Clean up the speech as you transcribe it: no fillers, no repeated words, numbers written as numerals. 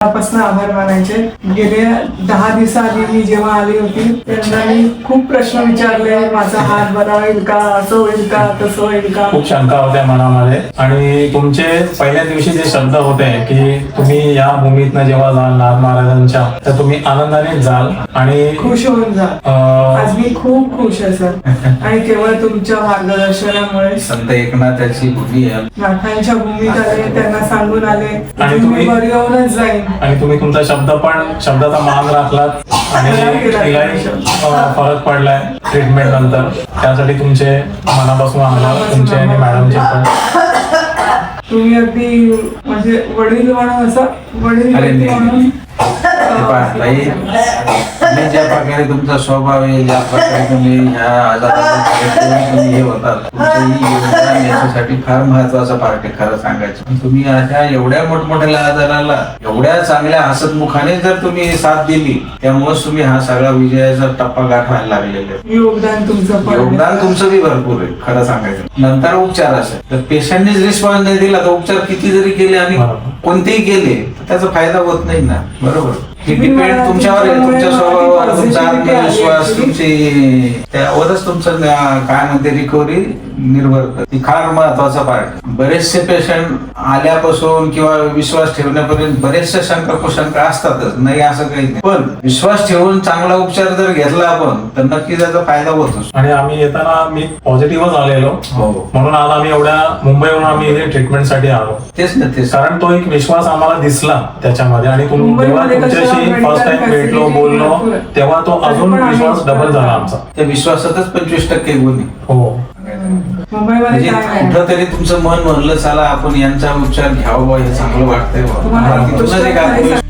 पासून आभार मानायचे. गेल्या 10 दिवसाआधी मी जेव्हा आली होती त्यांना मी खूप प्रश्न विचारले. माझा हात बरा होईल का, असं होईल का, तसं होईल का, खूप शंका होत्या मनामध्ये. आणि तुमचे पहिल्या दिवशी जे शब्द होते की तुम्ही या भूमीतनं जेव्हा जाल नाथ महाराजांच्या, तर तुम्ही आनंदाने जाल आणि खुश होऊन जा. आज मी खूप खुश आहे सर. आणि केवळ तुमच्या मार्गदर्शनामुळे संत एकनाथाची भूमी आहे. नाथांच्या भूमीत आले, त्यांना सांगून आले आणि तुम्ही बरी होऊनच जाईल. आणि तुम्ही तुमचा शब्दाचा मान राखलात आणि तिलाही फरक पडलाय ट्रीटमेंट नंतर. त्यासाठी तुमचे मनापासून आभार, तुमचे आणि मॅडमचे पण. तुम्ही अगदी म्हणजे वडील म्हणून असं वडील अरे व्यक्ती नाही. म्हणून ताई, तुम्ही ज्या प्रकारे तुमचा स्वभाव आहे, ज्या प्रकारे तुम्ही ह्या आजाराला तुम्ही हे होतात, तुमचं ही योगदान याच्यासाठी फार महत्वाचा पार्ट आहे. खरं सांगायचं, तुम्ही अशा एवढ्या मोठमोठ्या आजाराला एवढ्या चांगल्या हसतमुखाने जर तुम्ही साथ दिली, त्यामुळेच तुम्ही हा सगळा विजयाचा टप्पा गाठायला लागलेले आहे. योगदान तुमचं पण योगदान तुमचं बी भरपूर आहे. खरं सांगायचं, नंतर उपचार असेल तर पेशंटनेच रिस्पॉन्स नाही दिला तर उपचार किती जरी केले आणि कोणतेही केले तर त्याचा फायदा होत नाही ना. बरोबर. हे डिपेंड तुमच्यावर आहे, तुमच्या स्वभावावर, तुमचा आत्मविश्वास, तुमची त्यावरच तुमचं काय म्हणते रिकव्हरी निर्भर करते. फार महत्वाचा पार्ट. बरेचसे पेशंट आल्यापासून किंवा विश्वास ठेवण्यापर्यंत बरेचशा शंका कुशंका असतातच, नाही असं काही नाही. पण विश्वास ठेवून चांगला उपचार जर घेतला आपण तर नक्की त्याचा फायदा होतो. आणि आम्ही येताना मी पॉझिटिव्हच आलेलो, म्हणून आज आम्ही एवढ्या मुंबईवरून आम्ही इथे ट्रीटमेंटसाठी आलो. तेच ना, तेच. कारण तो एक विश्वास आम्हाला दिसला त्याच्यामध्ये. आणि जेव्हा तुमच्याशी फर्स्ट टाइम भेटलो, बोललो, तेव्हा तो अजून विश्वास डबल झाला आमचा. त्या विश्वासातच 25% गुण आहे. हो. मुंबईमध्ये म्हणजे काय आहे? कुठं तरी तुमचं मन म्हणलं चला आपण यांचा उपचार घ्यावा, हे चांगलं वाटतंय. तुम्हाला तिथूनच एक आत्मविश्वास